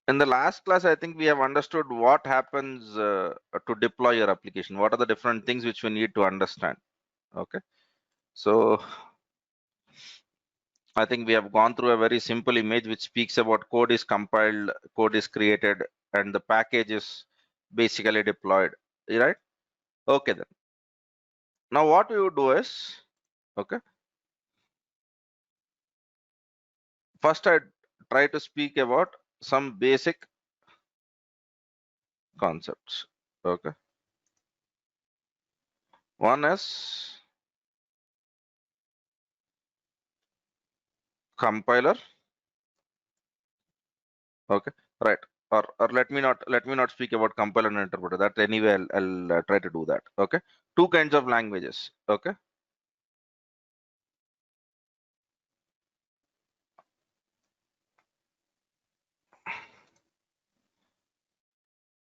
In the last class, I think we have understood what happens to deploy your application. What are the different things which we need to understand? Okay. So I think we have gone through a very simple image which speaks about code is compiled, code is created, and the package is basically deployed. Right? Okay then. Now what we would do is, okay, first I try to speak about some basic concepts. Okay. One is compiler. Okay, right. Or let me not speak about compiler and interpreter. That anyway, I'll try to do that. Okay, two kinds of languages. Okay,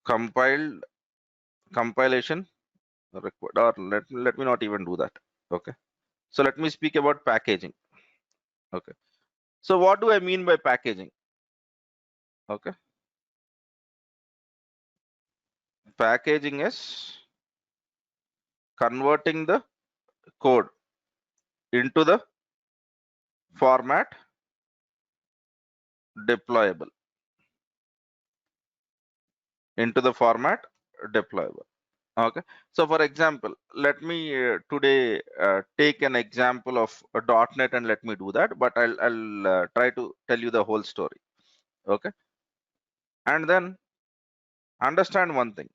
compiled compilation required. Or let me not even do that. Okay, so let me speak about packaging. Okay, so what do I mean by packaging? Okay, packaging is converting the code into the format deployable. Into the format deployable. Okay, so for example, let me today take an example of a .NET and let me do that, but I'll try to tell you the whole story. Okay, and then understand one thing: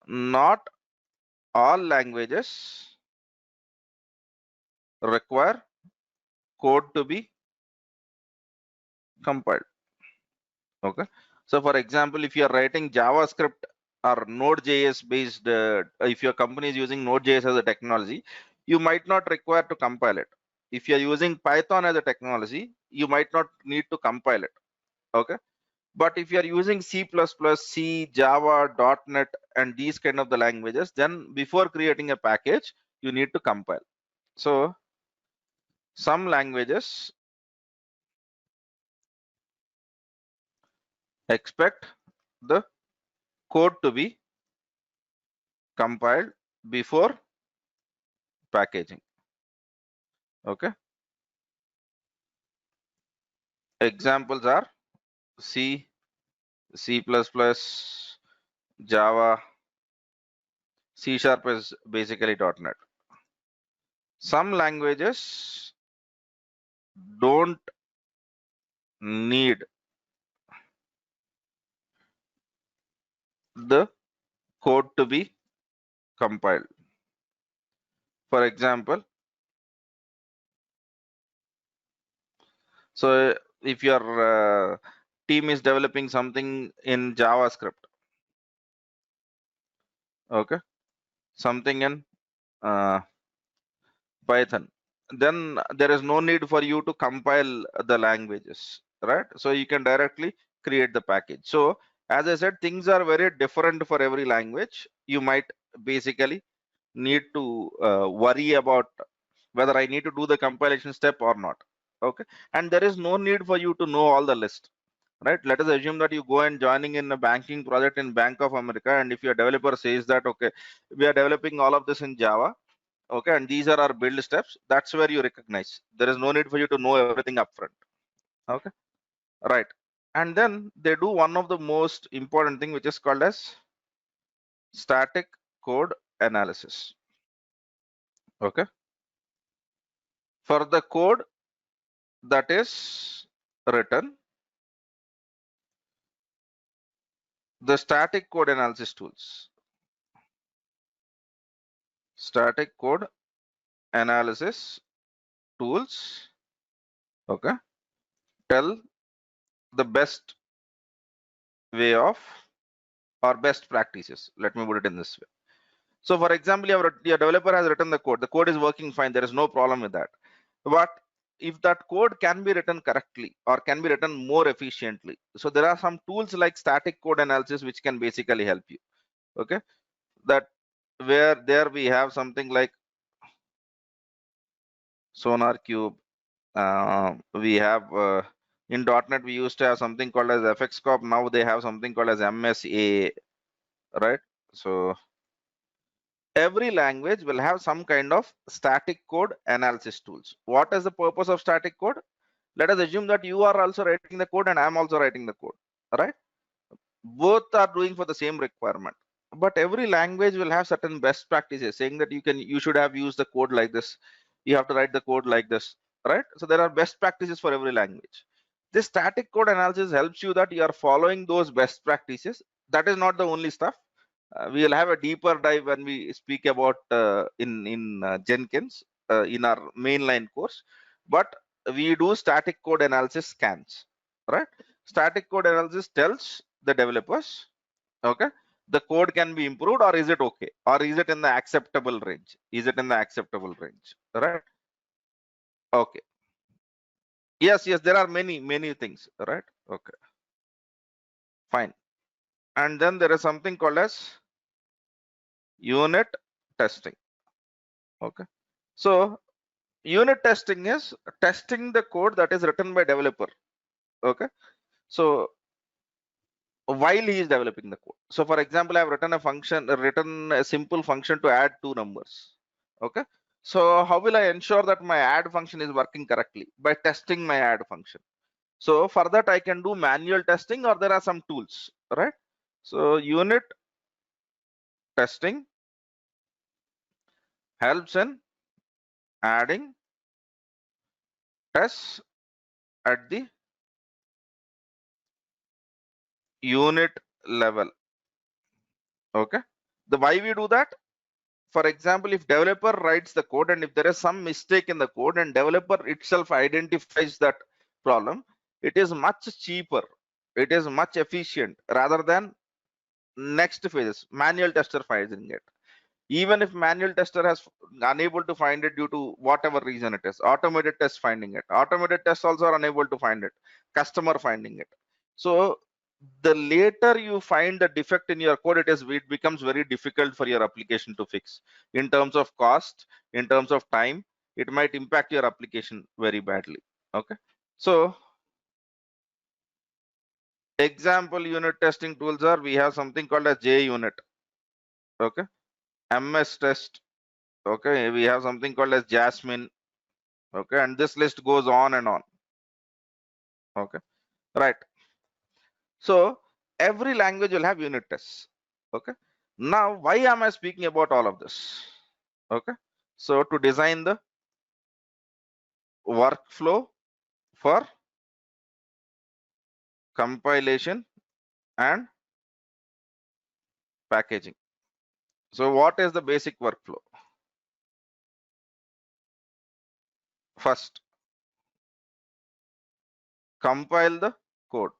not all languages require code to be compiled. Okay, so for example, if you are writing JavaScript or Node.js based, if your company is using Node.js as a technology, you might not require to compile it. If you are using Python as a technology, you might not need to compile it. Okay, but if you are using C++, C, Java, .NET, and these kind of the languages, then before creating a package, you need to compile. So some languages expect the code to be compiled before packaging. Okay, examples are C, C++, Java, C# is basically .NET. Some languages don't need the code to be compiled. For example, so if your team is developing something in JavaScript, okay, something in Python, then there is no need for you to compile the languages, right? So you can directly create the package. So as I said, things are very different for every language. You might basically need to worry about whether I need to do the compilation step or not. Okay, and there is no need for you to know all the list, right? Let us assume that you go and joining in a banking project in Bank of America, and if your developer says that, okay, we are developing all of this in Java, okay, and these are our build steps, that's where you recognize there is no need for you to know everything upfront. Okay, right. And then they do one of the most important thing, which is called as static code analysis. Okay, for the code that is written, the static code analysis tools, static code analysis tools, okay, tell the best way of or best practices. Let me put it in this way. So for example, your developer has written the code is working fine, there is no problem with that. But if that code can be written correctly or can be written more efficiently, so there are some tools like static code analysis which can basically help you. Okay, that where there we have something like SonarQube, we have In .NET, we used to have something called as FXcorp. Now they have something called as MSA, right? So every language will have some kind of static code analysis tools. What is the purpose of static code? Let us assume that you are also writing the code and I'm also writing the code, right? Both are doing for the same requirement, but every language will have certain best practices saying that you should have used the code like this, you have to write the code like this, right? So there are best practices for every language. This static code analysis helps you that you are following those best practices. That is not the only stuff. We will have a deeper dive when we speak about in Jenkins in our mainline course, but we do static code analysis scans, right? Static code analysis tells the developers, okay, the code can be improved, or is it okay, or is it in the acceptable range, is it in the acceptable range, right? Okay, yes, there are many things, right? Okay, fine. And then there is something called as unit testing. Okay, so unit testing is testing the code that is written by developer. Okay, so while he is developing the code. So for example, I've written a simple function to add two numbers. Okay, so how will I ensure that my add function is working correctly? By testing my add function. So for that I can do manual testing, or there are some tools, right? So unit testing helps in adding tests at the unit level. Okay, the why we do that? For example, if developer writes the code and if there is some mistake in the code and developer itself identifies that problem, it is much cheaper, it is much efficient rather than next phases manual tester finding it. Even if manual tester has unable to find it due to whatever reason it is, automated test finding it, automated tests also are unable to find it, customer finding it. So the later you find the defect in your code, it becomes very difficult for your application to fix. In terms of cost, in terms of time, it might impact your application very badly. Okay, so example unit testing tools are, we have something called as JUnit. Okay, MS test. Okay, we have something called as Jasmine. Okay, and this list goes on and on. Okay, right. So every language will have unit tests. Okay, now why am I speaking about all of this? Okay, so to design the workflow for compilation and packaging. So what is the basic workflow? First, compile the code.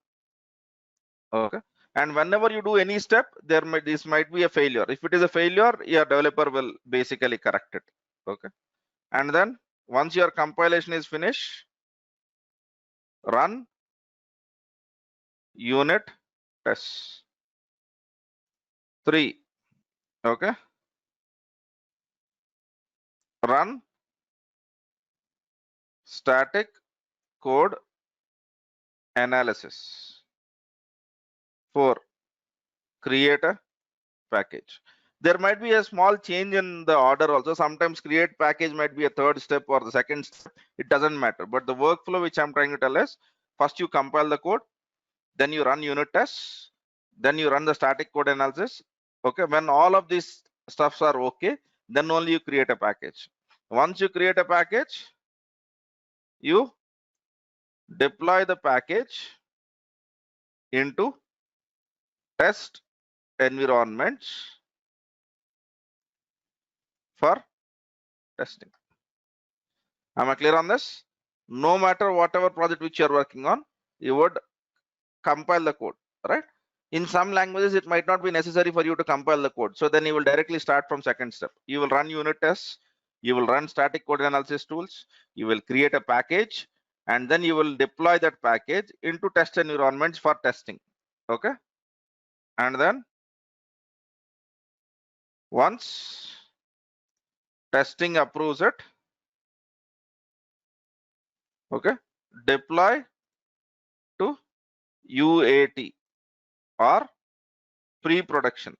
Okay, and whenever you do any step, this might be a failure. If it is a failure, your developer will basically correct it. Okay, and then once your compilation is finished, run unit tests. 3. Okay, run static code analysis. 4. Create a package. There might be a small change in the order also. Sometimes create package might be a third step or the second step. It doesn't matter. But the workflow which I'm trying to tell is, first you compile the code, then you run unit tests, then you run the static code analysis. Okay, when all of these stuffs are okay, then only you create a package. Once you create a package, you deploy the package into test environments for testing. Am I clear on this? No matter whatever project which you are working on, you would compile the code, right? In some languages, it might not be necessary for you to compile the code. So then you will directly start from second step. You will run unit tests, you will run static code analysis tools, you will create a package, and then you will deploy that package into test environments for testing. Okay, and then once testing approves it, okay, deploy UAT or pre-production.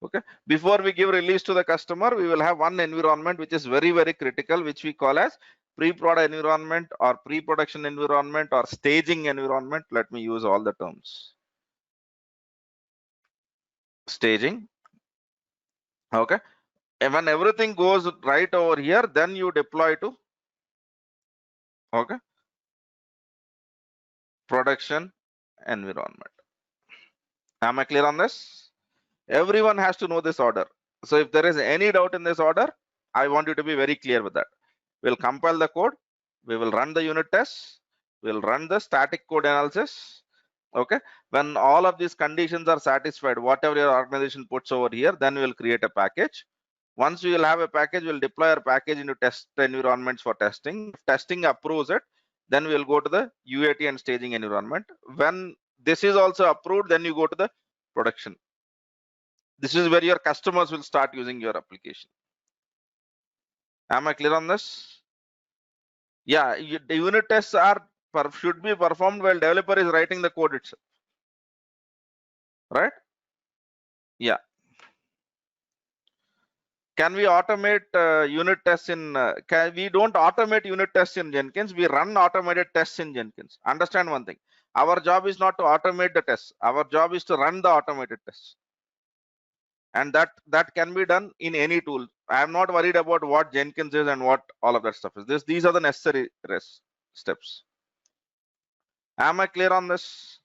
Okay, before we give release to the customer, we will have one environment which is very, very critical, which we call as pre-prod environment or pre-production environment or staging environment. Let me use all the terms. Staging. Okay, and when everything goes right over here, then you deploy to production environment. Am I clear on this? Everyone has to know this order. So if there is any doubt in this order, I want you to be very clear with that. We'll compile the code, we will run the unit tests, we'll run the static code analysis. Okay, when all of these conditions are satisfied, whatever your organization puts over here, then we'll create a package. Once we will have a package, we'll deploy our package into test environments for testing. If testing approves it, then we'll go to the UAT and staging environment. When this is also approved, then you go to the production. This is where your customers will start using your application. Am I clear on this? Yeah, the unit tests should be performed while developer is writing the code itself, right? Yeah. Can we automate unit tests in? We don't automate unit tests in Jenkins. We run automated tests in Jenkins. Understand one thing. Our job is not to automate the tests. Our job is to run the automated tests, and that can be done in any tool. I am not worried about what Jenkins is and what all of that stuff is. These are the necessary steps. Am I clear on this?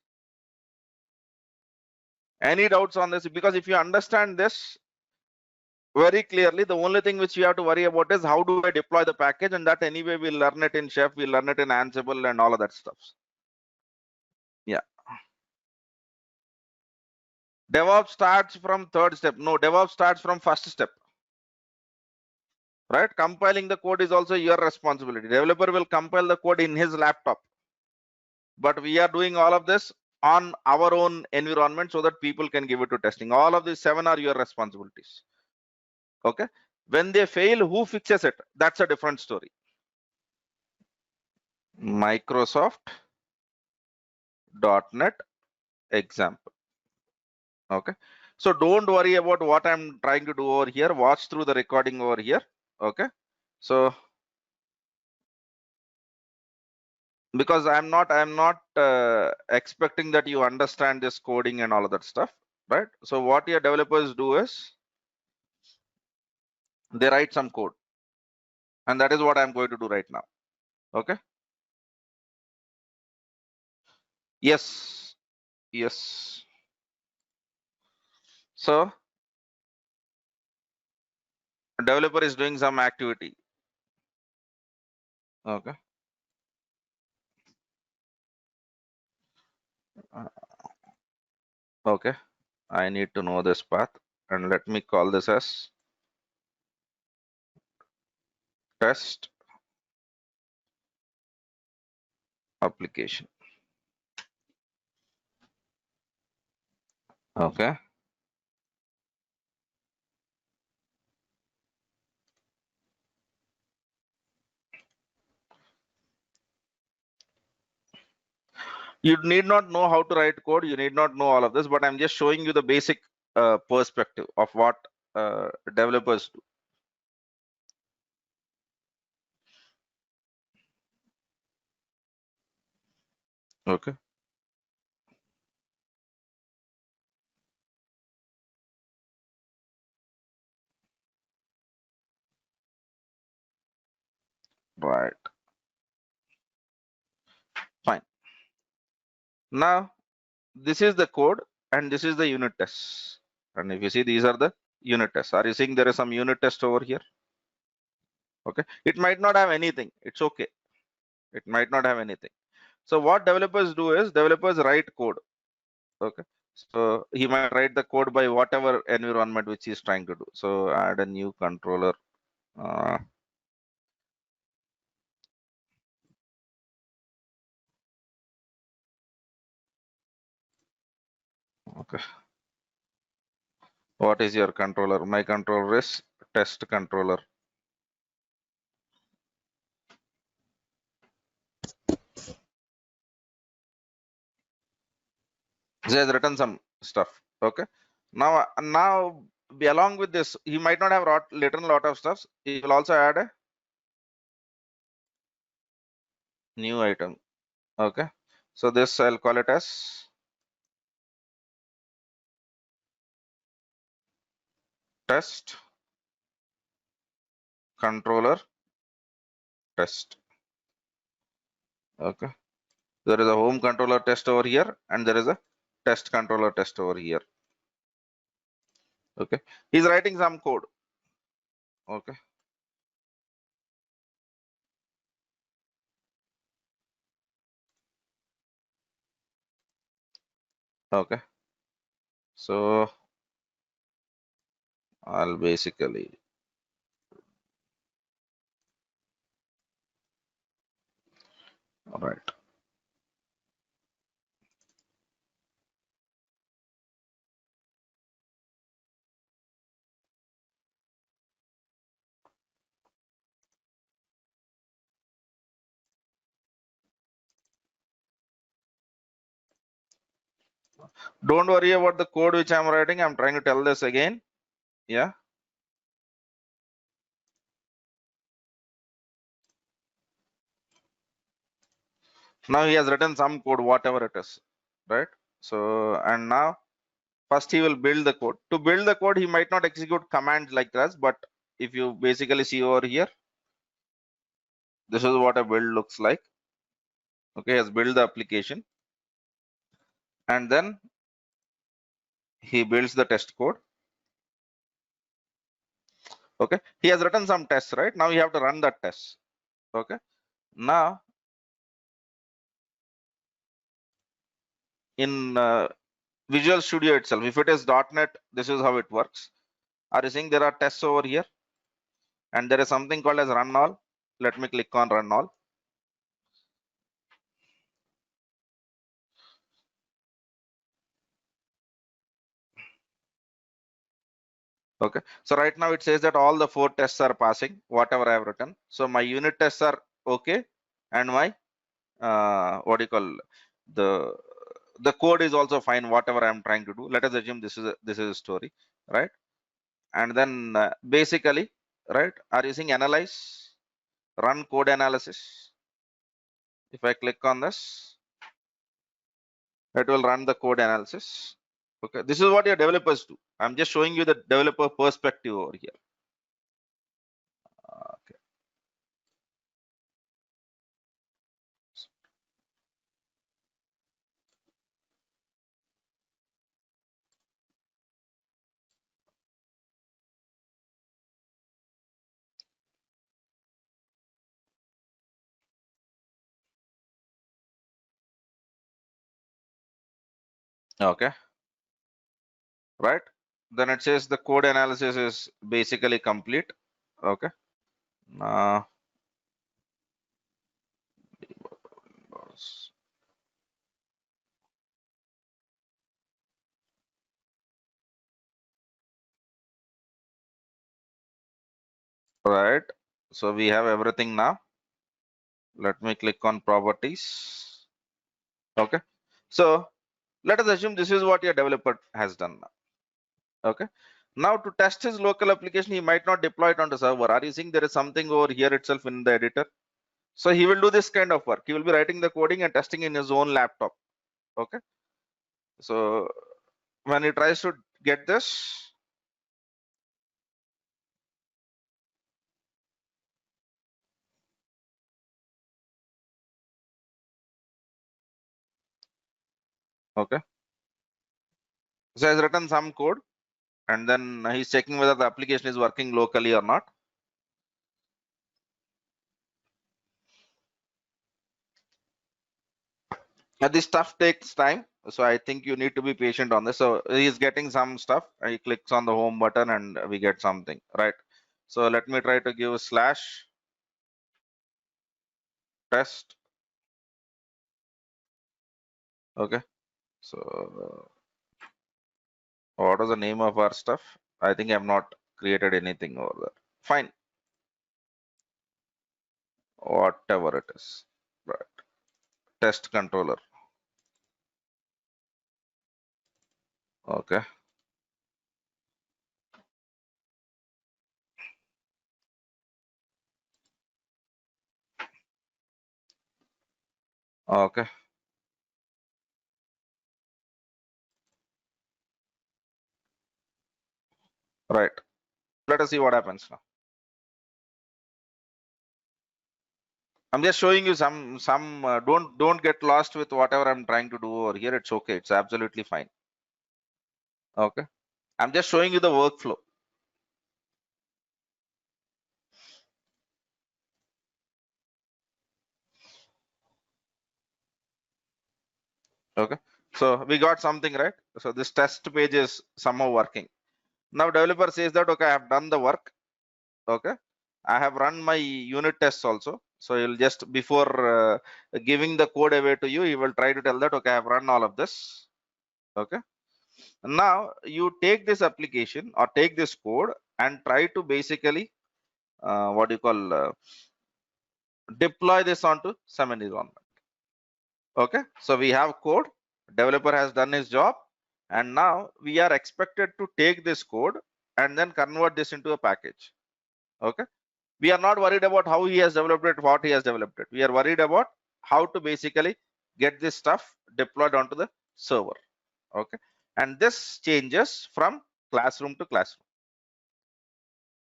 Any doubts on this? Because if you understand this very clearly, the only thing which you have to worry about is how do I deploy the package, and that anyway we'll learn it in Chef, we'll learn it in Ansible and all of that stuff. Yeah. DevOps starts from third step. No, DevOps starts from first step. Right? Compiling the code is also your responsibility. Developer will compile the code in his laptop. But we are doing all of this on our own environment so that people can give it to testing. All of these 7 are your responsibilities. Okay. When they fail, who fixes it? That's a different story. Microsoft.NET example. Okay. So don't worry about what I'm trying to do over here. Watch through the recording over here. Okay. So because I'm not expecting that you understand this coding and all of that stuff, right? So what your developers do is they write some code, and that is what I'm going to do right now. Okay. Yes. So developer is doing some activity. Okay. Okay. I need to know this path, and let me call this as test application. Okay. You need not know how to write code. You need not know all of this, but I'm just showing you the basic perspective of what developers do. Okay. Right. Fine. Now, this is the code and this is the unit tests. And if you see, these are the unit tests. Are you seeing there is some unit test over here? Okay. It might not have anything. It's okay. It might not have anything. So what developers do is developers write code. Okay. So he might write the code by whatever environment which he's trying to do. So add a new controller. Okay. What is your controller? My controller is test controller. he has written some stuff. Okay, now along with this, he might not have written a lot of stuff. He will also add a new item. Okay, so this I'll call it as test controller test. Okay, there is a home controller test over here, and there is a test controller test over here. Okay, he's writing some code. Okay, okay, so I'll basically, all right. Don't worry about the code which I'm writing. I'm trying to tell this again. Yeah. Now he has written some code, whatever it is, right? So, and now first he will build the code. To build the code, he might not execute commands like this, but if you basically see over here, this is what a build looks like. Okay, he has built the application, and then he builds the test code. Okay, he has written some tests, right? Now you have to run that test. Okay, now in Visual Studio itself, if it is .NET, this is how it works. Are you seeing there are tests over here? And there is something called as run all. Let me click on run all. Okay, so right now it says that all the 4 tests are passing, whatever I have written. So my unit tests are okay, and my what do you call, the the code is also fine, whatever I'm trying to do. Let us assume this is a story, right? And then basically, right, are using analyze, run code analysis. If I click on this, it will run the code analysis. Okay, this is what your developers do. I'm just showing you the developer perspective over here. Okay. Okay, right, then it says the code analysis is basically complete. Okay, uh, right, so we have everything now. Let me click on properties. Okay, so let us assume this is what your developer has done now. Okay, now to test his local application, he might not deploy it on the server. Are you seeing there is something over here itself in the editor? So he will do this kind of work. He will be writing the coding and testing in his own laptop. Okay, so when he tries to get this, okay, so he has written some code, and then he's checking whether the application is working locally or not. This stuff takes time, so I think you need to be patient on this. So he's getting some stuff, and he clicks on the home button and we get something, right? So let me try to give slash test. Okay, so what is the name of our stuff? I think I've not created anything over there. Fine, whatever it is, right? Test controller. Okay. Okay. Right. Let us see what happens now. I'm just showing you some don't get lost with whatever I'm trying to do over here. It's okay. It's absolutely fine. Okay. I'm just showing you the workflow. Okay. So we got something, right? So this test page is somehow working. Now developer says that, okay, I have done the work. Okay. I have run my unit tests also. So you'll just before giving the code away to you, he will try to tell that, okay, I have run all of this. Okay. Now you take this application or take this code and try to basically what do you call deploy this onto some environment. Okay, so we have code, developer has done his job, and now we are expected to take this code and then convert this into a package. Okay, we are not worried about how he has developed it, what he has developed it. We are worried about how to basically get this stuff deployed onto the server. Okay, and this changes from classroom to classroom.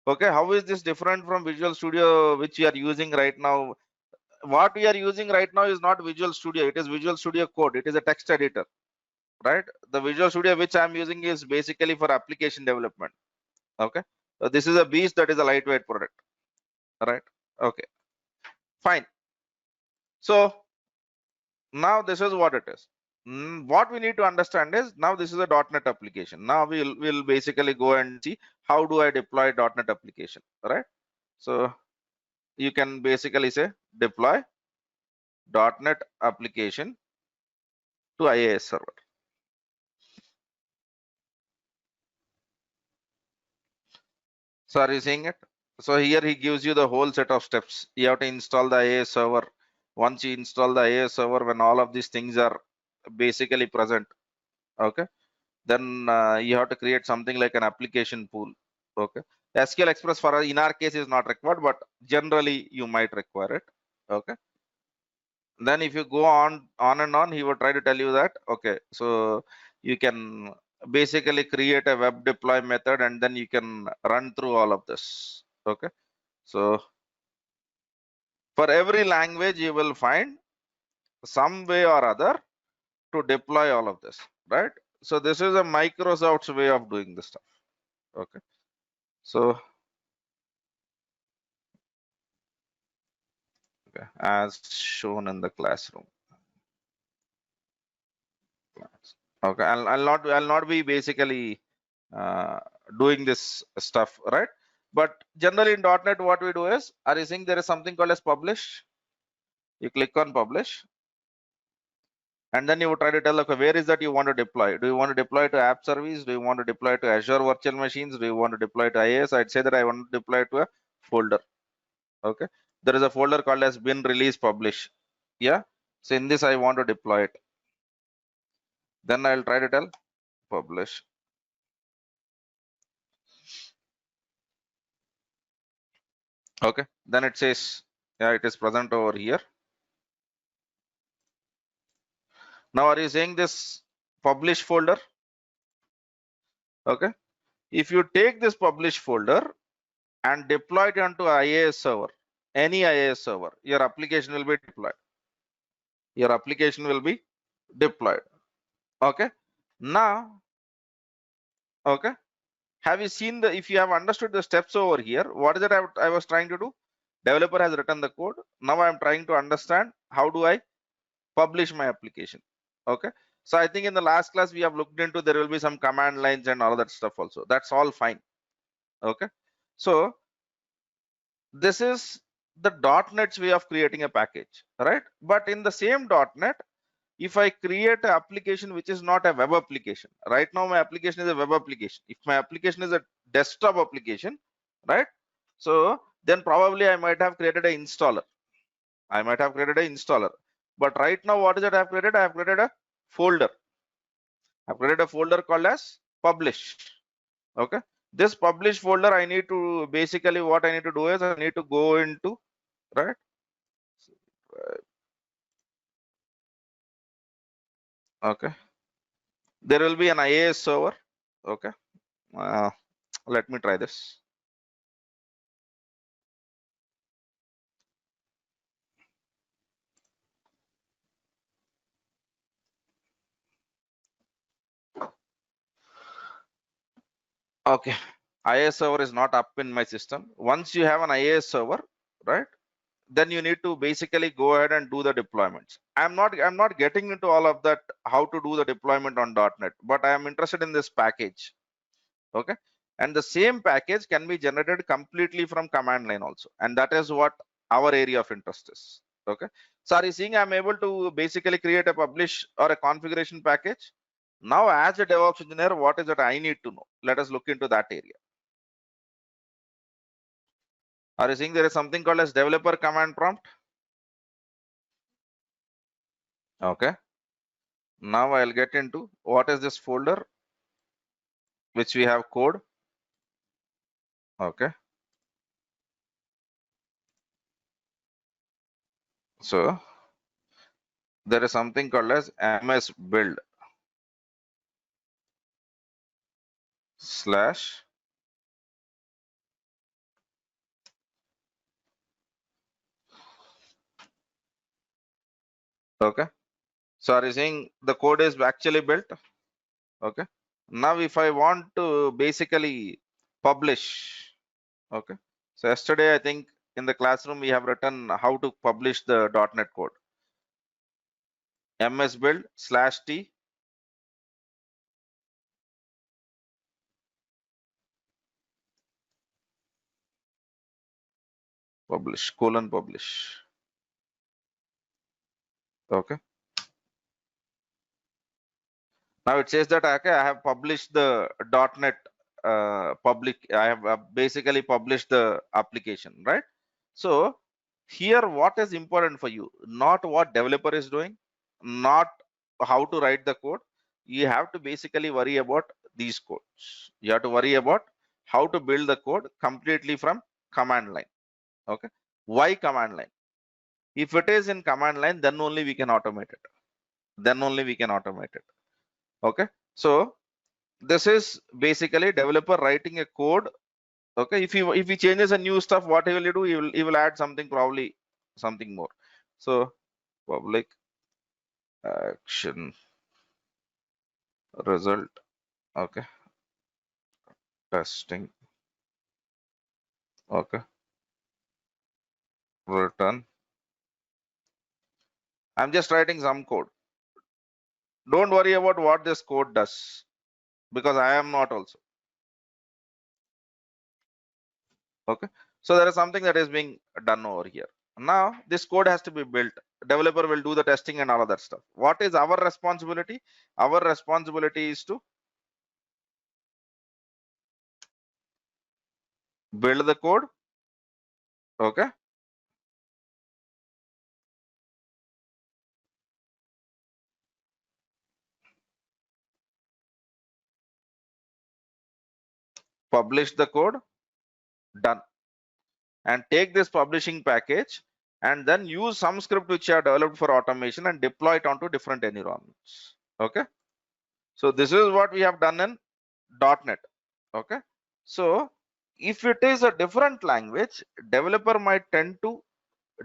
Okay, how is this different from Visual Studio, which you are using right now? What we are using right now is not Visual Studio, it is Visual Studio Code. It is a text editor, right? The Visual Studio which I'm using is basically for application development. Okay, so this is a beast, that is a lightweight product, right? Okay, fine. So now this is what it is. What we need to understand is now this is a .NET application. Now we'll basically go and see how do I deploy .NET application, right? So you can basically say deploy .NET application to IIS server. So are you seeing it? So here he gives you the whole set of steps. You have to install the IIS server. Once you install the IIS server, when all of these things are basically present, okay, then you have to create something like an application pool. Okay, SQL Express for in our case is not required, but generally you might require it. Okay, then if you go on and on, he will try to tell you that, okay, so you can basically create a web deploy method and then you can run through all of this. Okay, so for every language you will find some way or other to deploy all of this, right? So this is a Microsoft's way of doing this stuff. Okay, so okay, as shown in the classroom. Okay, I'll not be basically uh, doing this stuff, right? But generally in .NET, what we do is, are you seeing there is something called as publish? You click on publish, and then you would try to tell, okay, where is that you want to deploy? Do you want to deploy to app service? Do you want to deploy to Azure virtual machines? Do you want to deploy to IIS? I'd say that I want to deploy to a folder. Okay, there is a folder called as bin release publish. Yeah, so in this I want to deploy it. Then I'll try to tell publish. Okay, then it says, yeah, it is present over here. Now are you saying this publish folder? Okay, if you take this publish folder and deploy it onto IIS server, any IIS server, your application will be deployed. Your application will be deployed. Okay, now, okay, have you seen the, if you have understood the steps over here, what is it I was trying to do? Developer has written the code. Now I'm trying to understand how do I publish my application. Okay, so I think in the last class we have looked into, there will be some command lines and all that stuff also. That's all fine. Okay, so this is the .NET's way of creating a package, right? But in the same .NET, if I create an application which is not a web application, right now my application is a web application. If my application is a desktop application, right? So then probably I might have created an installer. I might have created an installer. But right now, what is it I have created? I have created a folder. I've created a folder called as publish. Okay. This publish folder, I need to basically what I need to do is I need to go into, right? Okay. There will be an IIS server. Okay. Let me try this. Okay. IIS server is not up in my system. Once you have an IIS server, right? Then you need to basically go ahead and do the deployments. I'm not getting into all of that, how to do the deployment on .NET, but I am interested in this package. Okay. And the same package can be generated completely from command line also. And that is what our area of interest is. Okay. So are you seeing I'm able to basically create a publish or a configuration package? Now, as a DevOps engineer, what is it I need to know? Let us look into that area. Are you seeing there is something called as developer command prompt? Okay. Now I'll get into what is this folder which we have code. Okay. So there is something called as ms build slash okay. So are you saying the code is actually built? Okay. Now if I want to basically publish, okay. So yesterday I think in the classroom we have written how to publish the .NET code. ms build slash t publish colon publish. Okay. Now it says that okay, I have published the .NET public. I have basically published the application, right? So here, what is important for you? Not what developer is doing, not how to write the code. You have to basically worry about these codes. You have to worry about how to build the code completely from command line. Okay. Why command line? If it is in command line, then only we can automate it. Then only we can automate it. Okay. So this is basically developer writing a code. Okay, if he changes a new stuff, what he will do, he will add something, probably something more. So public action result, okay, testing, okay, return. I'm just writing some code. Don't worry about what this code does, because I am not also. Okay, so there is something that is being done over here. Now this code has to be built. Developer will do the testing and all of that stuff. What is our responsibility? Our responsibility is to build the code. Okay. Publish the code, done. And take this publishing package and then use some script which are developed for automation and deploy it onto different environments. Okay. So this is what we have done in .NET. Okay. So if it is a different language, developer might tend to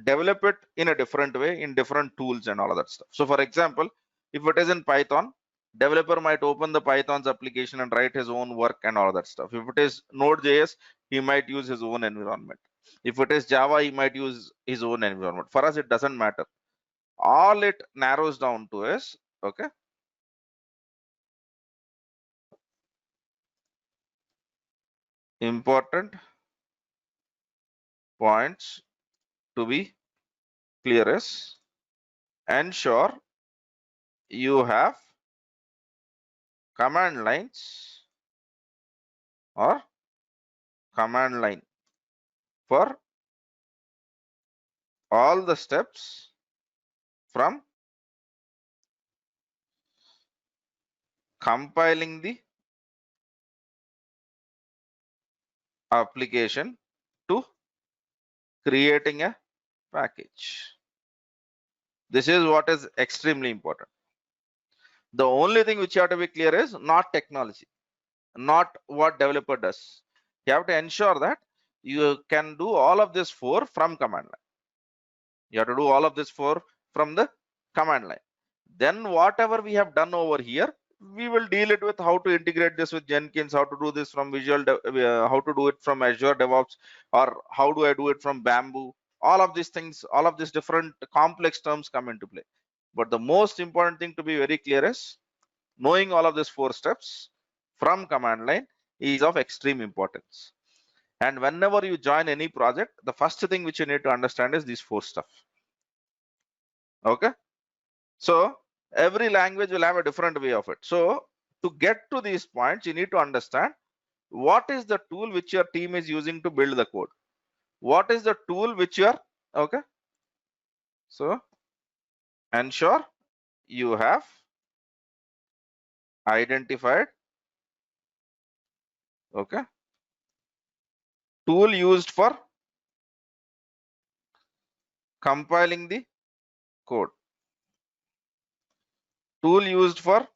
develop it in a different way in different tools and all of that stuff. So for example, if it is in Python, developer might open the Python's application and write his own work and all of that stuff. If it is Node.js, he might use his own environment. If it is Java, he might use his own environment. For us, it doesn't matter. All it narrows down to is, okay, important points to be clear is ensure you have command lines or command line for all the steps from compiling the application to creating a package. This is what is extremely important. The only thing which you have to be clear is not technology, not what developer does. You have to ensure that you can do all of this from command line. You have to do all of this from the command line. Then whatever we have done over here, we will deal it with how to integrate this with Jenkins, how to do this from how to do it from Azure DevOps, or how do I do it from Bamboo. All of these things, all of these different complex terms come into play. But the most important thing to be very clear is knowing all of these 4 steps from command line is of extreme importance. And whenever you join any project, the first thing which you need to understand is these 4 stuff. Okay. So every language will have a different way of it. So to get to these points, you need to understand what is the tool which your team is using to build the code. What is the tool which you are, okay. So ensure you have identified, okay, tool used for compiling the code, tool used for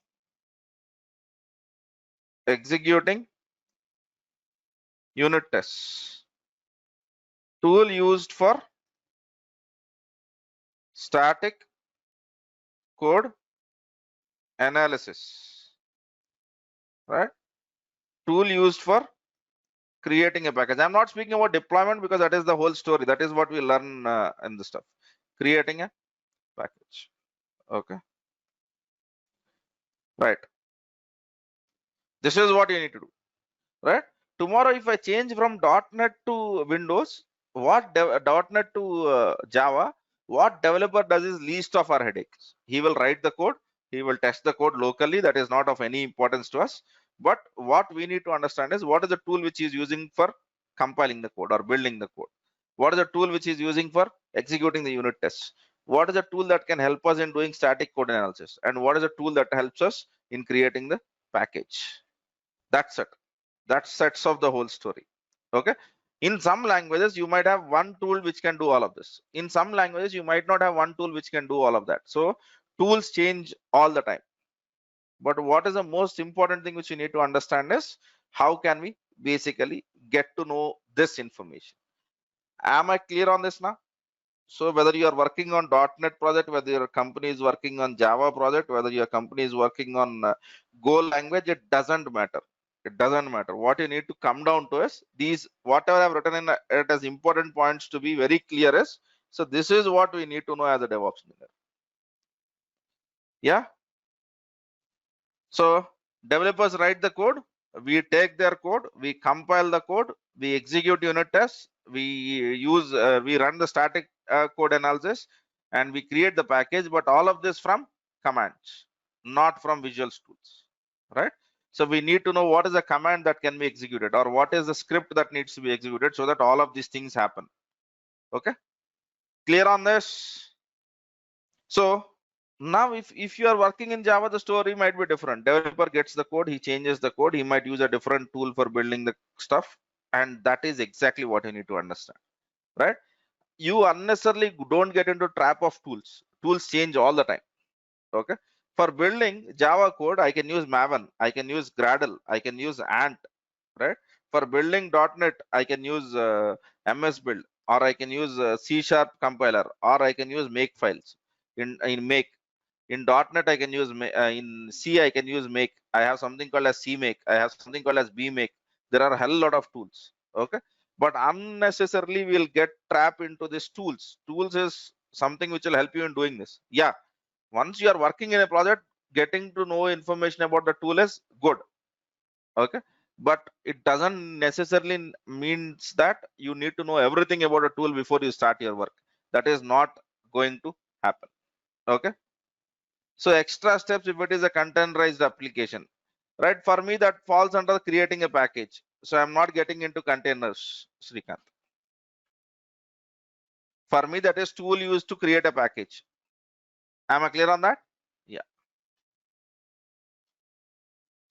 executing unit tests, tool used for static code analysis, right? Tool used for creating a package. I'm not speaking about deployment because that is the whole story. That is what we learn in the stuff. Creating a package. Okay. Right. This is what you need to do. Right. Tomorrow, if I change from .NET to Windows, .NET to Java, what developer does is least of our headaches. He will write the code. He will test the code locally. That is not of any importance to us. But what we need to understand is what is the tool which he is using for compiling the code or building the code. What is the tool which he is using for executing the unit tests? What is the tool that can help us in doing static code analysis? And what is the tool that helps us in creating the package? That's it. That sets off the whole story. Okay. In some languages, you might have one tool which can do all of this. In some languages, you might not have one tool which can do all of that. So tools change all the time. But what is the most important thing which you need to understand is how can we basically get to know this information? Am I clear on this now? So whether you are working on .NET project, whether your company is working on Java project, whether your company is working on Go language, it doesn't matter. It doesn't matter. What you need to come down to is these, whatever I've written in it as important points to be very clear is, so this is what we need to know as a DevOps engineer. Yeah. So developers write the code, we take their code, we compile the code, we execute unit tests, we run the static code analysis, and we create the package. But all of this from commands, not from Visual Tools, right? So we need to know what is the command that can be executed, or what is the script that needs to be executed, so that all of these things happen. Okay, clear on this? So now if you are working in Java, the story might be different. Developer gets the code, he changes the code, he might use a different tool for building the stuff, and that is exactly what you need to understand, right? You unnecessarily don't get into trap of tools. Tools change all the time. Okay, for building Java code, I can use Maven, I can use Gradle, I can use Ant, right? For building .NET, I can use MS Build, or I can use C# compiler, or I can use Makefiles. In Make, in .NET I can use in C I can use Make. I have something called as CMake. I have something called as BMake. There are a hell lot of tools. Okay, but unnecessarily we'll get trapped into these tools. Tools is something which will help you in doing this. Yeah, once you are working in a project, getting to know information about the tool is good. Okay, but it doesn't necessarily means that you need to know everything about a tool before you start your work. That is not going to happen. Okay, so extra steps if it is a containerized application, right? For me, that falls under creating a package. So I'm not getting into containers, Srikanth. For me, that is tool used to create a package. Am I clear on that? Yeah.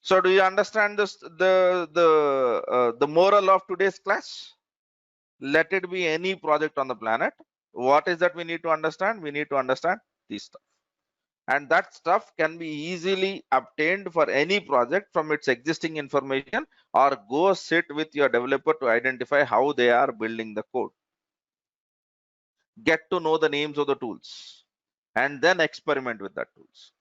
So do you understand this, the moral of today's class? Let it be any project on the planet. What is that we need to understand? We need to understand this stuff. And that stuff can be easily obtained for any project from its existing information, or go sit with your developer to identify how they are building the code. Get to know the names of the tools and then experiment with that tools.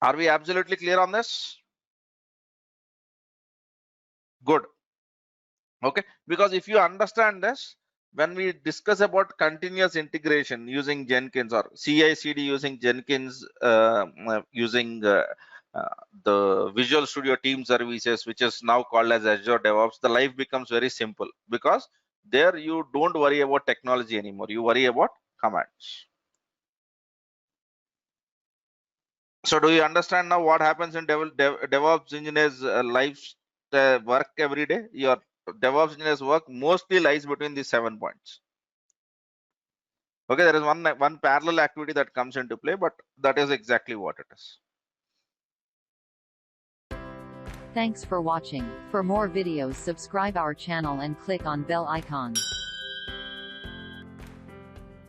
Are we absolutely clear on this? Good. Okay, because if you understand this, when we discuss about continuous integration using Jenkins or CI/CD using Jenkins, using the Visual Studio Team Services, which is now called as Azure DevOps, the life becomes very simple, because there you don't worry about technology anymore. You worry about commands. So do you understand now what happens in DevOps engineers' lives, work every day? Your DevOps engineers' work mostly lies between these 7 points. Okay, there is one parallel activity that comes into play, but that is exactly what it is. Thanks for watching. For more videos, subscribe our channel and click on bell icon.